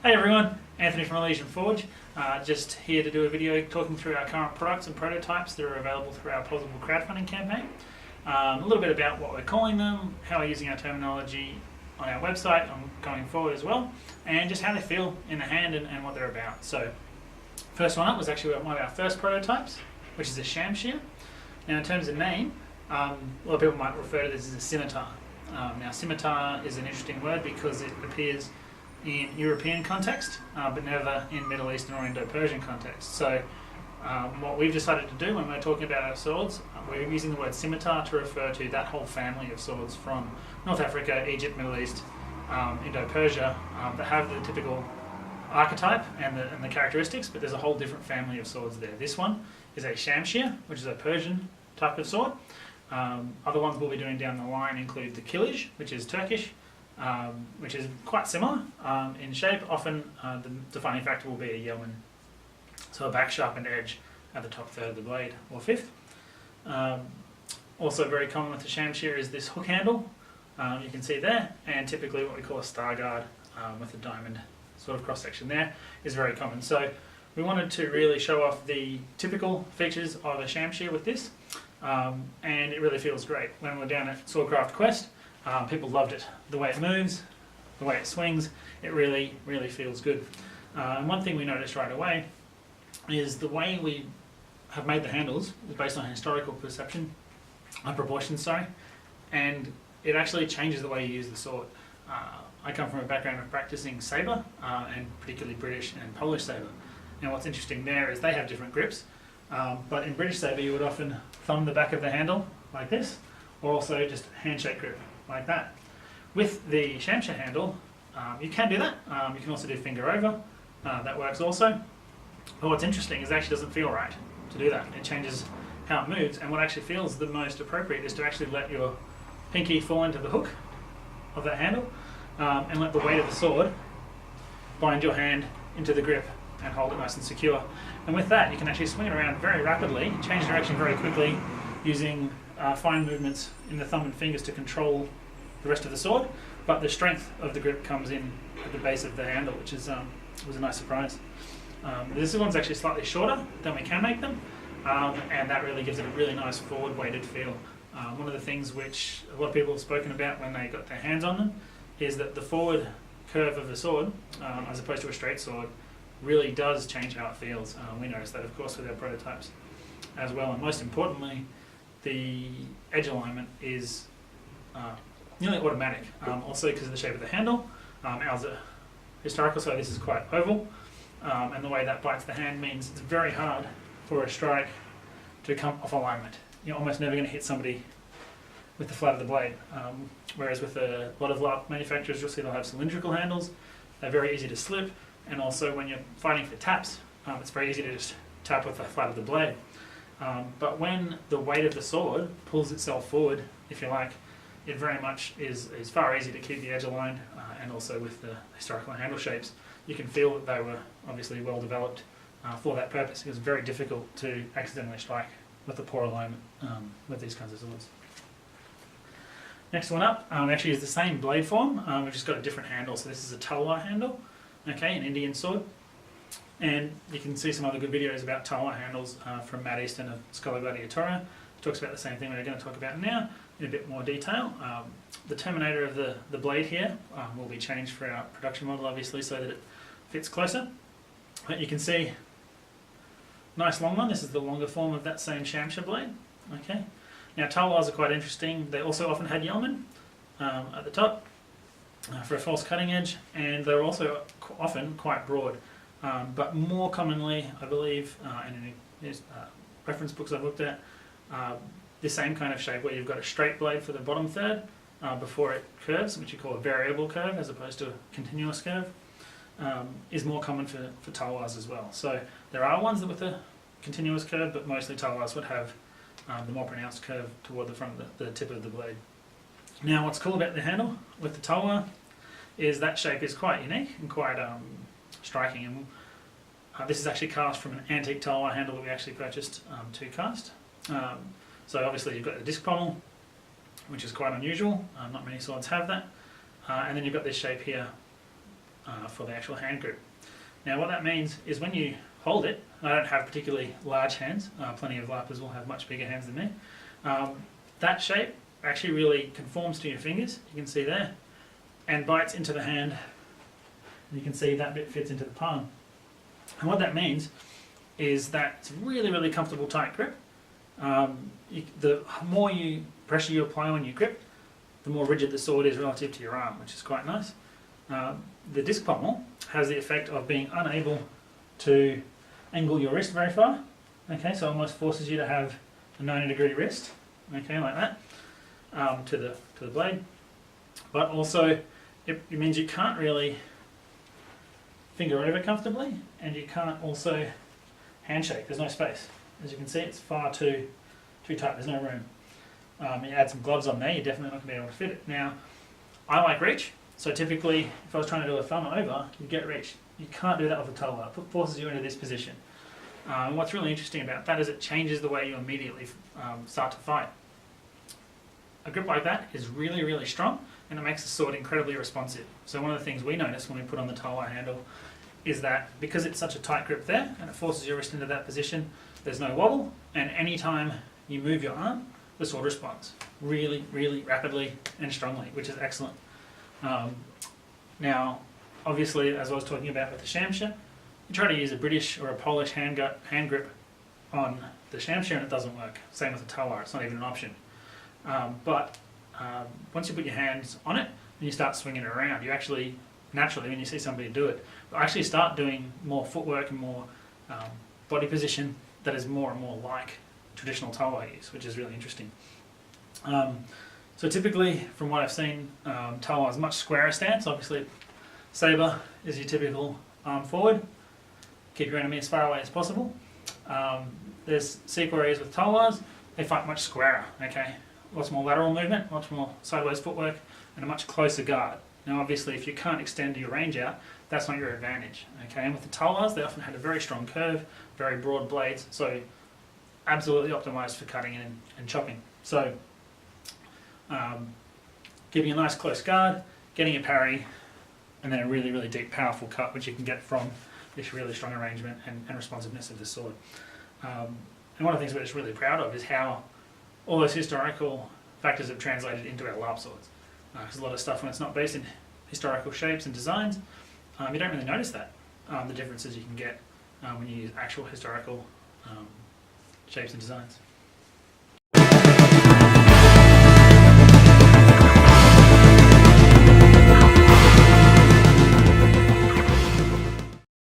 Hey everyone, Anthony from Elysian Forge. Just here to do a video talking through our current products and prototypes that are available through our plausible crowdfunding campaign. A little bit about what we're calling them, how we're using our terminology on our website going forward as well, and just how they feel in the hand and what they're about. So, first one up was actually one of our first prototypes, which is a shamshir. Now in terms of name, a lot of people might refer to this as a scimitar. Now scimitar is an interesting word because it appears in European context, but never in Middle Eastern or Indo-Persian context. So what we've decided to do when we're talking about our swords, we're using the word scimitar to refer to that whole family of swords from North Africa, Egypt, Middle East, Indo-Persia, that have the typical archetype and the characteristics, but there's a whole different family of swords there. This one is a shamshir, which is a Persian type of sword. Other ones we'll be doing down the line include the kilij, which is Turkish, which is quite similar in shape. Often the defining factor will be a yeoman, so a back sharpened edge at the top third of the blade, or fifth. Also very common with the shamshir is this hook handle, you can see there, and typically what we call a star guard with a diamond sort of cross section there is very common. So we wanted to really show off the typical features of a shamshir with this, and it really feels great. When we're down at Swordcraft Quest, people loved it. The way it moves, the way it swings, it really feels good. And one thing we noticed right away is the way we have made the handles is based on historical proportions, sorry, and it actually changes the way you use the sword. I come from a background of practicing sabre, and particularly British and Polish sabre. And what's interesting there is they have different grips, but in British sabre you would often thumb the back of the handle like this, or also just handshake grip like that. With the shamshir handle, you can do that. You can also do finger over, that works also. But what's interesting is it actually doesn't feel right to do that. It changes how it moves, and what actually feels the most appropriate is to actually let your pinky fall into the hook of that handle, and let the weight of the sword bind your hand into the grip and hold it nice and secure. And with that you can actually swing it around very rapidly, change direction very quickly, using fine movements in the thumb and fingers to control the rest of the sword, but the strength of the grip comes in at the base of the handle, which is was a nice surprise. This one's actually slightly shorter than we can make them, and that really gives it a really nice forward weighted feel. One of the things which a lot of people have spoken about when they got their hands on them is that the forward curve of the sword, as opposed to a straight sword, really does change how it feels. We noticed that of course with our prototypes as well, and most importantly the edge alignment is nearly automatic, also because of the shape of the handle. Ours are historical, so this is quite oval, and the way that bites the hand means it's very hard for a strike to come off alignment. You're almost never going to hit somebody with the flat of the blade, whereas with a lot of LARP manufacturers you'll see they'll have cylindrical handles. They're very easy to slip, and also when you're fighting for taps, it's very easy to just tap with the flat of the blade. But when the weight of the sword pulls itself forward, if you like, it very much is far easier to keep the edge aligned, and also with the historical handle shapes, you can feel that they were obviously well developed for that purpose. It was very difficult to accidentally strike with a poor alignment with these kinds of swords. Next one up actually is the same blade form, we've just got a different handle. So this is a talwar handle, okay, an Indian sword. And you can see some other good videos about talwar handles from Matt Easton of Scholar Gladiatoria. He talks about the same thing we're going to talk about now in a bit more detail. The terminator of the blade here will be changed for our production model, obviously, so that it fits closer. But you can see, nice long one. This is the longer form of that same shamshir blade. Okay. Now talwars are quite interesting. They also often had yeoman at the top for a false cutting edge, and they're also often quite broad. But more commonly, I believe, in any reference books I've looked at, the same kind of shape where you've got a straight blade for the bottom third before it curves, which you call a variable curve as opposed to a continuous curve, is more common for talwars as well. So there are ones that with a continuous curve, but mostly talwars would have the more pronounced curve toward the front of the tip of the blade. Now what's cool about the handle with the talwar is that shape is quite unique and quite striking, and this is actually cast from an antique talwar handle that we actually purchased to cast. So obviously you've got the disc pommel, which is quite unusual, not many swords have that, and then you've got this shape here for the actual hand grip. Now what that means is when you hold it, I don't have particularly large hands, plenty of LARPers will have much bigger hands than me, that shape actually really conforms to your fingers, you can see there, and bites into the hand. You can see that bit fits into the palm. And what that means is that it's a really, really comfortable tight grip. The more pressure you apply on your grip, the more rigid the sword is relative to your arm, which is quite nice. The disc pommel has the effect of being unable to angle your wrist very far. Okay, so it almost forces you to have a 90-degree wrist, okay, like that, to the blade. But also, it means you can't really finger over comfortably, and you can't also handshake. There's no space. As you can see, it's far too tight. There's no room. You add some gloves on there, you're definitely not going to be able to fit it. Now, I like reach, so typically, if I was trying to do a thumb over, you get reach. You can't do that with a toe up. It forces you into this position. And what's really interesting about that is it changes the way you immediately start to fight. A grip like that is really, really strong, and it makes the sword incredibly responsive. So one of the things we notice when we put on the Tolwar handle is that because it's such a tight grip there, and it forces your wrist into that position, there's no wobble, and any time you move your arm, the sword responds really, really rapidly and strongly, which is excellent. Now, obviously, as I was talking about with the Shamsha, you try to use a British or a Polish hand grip on the Shamsha and it doesn't work. Same with the Tolwar, it's not even an option. But once you put your hands on it and you start swinging it around, you actually, naturally, when you see somebody do it, actually start doing more footwork and more body position that is more and more like traditional Tolwar use, which is really interesting. So typically, from what I've seen, Tolwar is a much squarer stance. Obviously, sabre is your typical arm forward. Keep your enemy as far away as possible. There's sequel areas with Tolwars, they fight much squarer, okay? Lots more lateral movement, lots more sideways footwork, and a much closer guard. Now obviously if you can't extend your range out, that's not your advantage, okay? And with the Tolwars, they often had a very strong curve, very broad blades, so absolutely optimised for cutting and chopping. So giving a nice close guard, getting a parry, and then a really, really deep, powerful cut, which you can get from this really strong arrangement and responsiveness of the sword. And one of the things we're just really proud of is how all those historical factors have translated into our LARP swords. Because a lot of stuff, when it's not based in historical shapes and designs, you don't really notice that, the differences you can get when you use actual historical shapes and designs.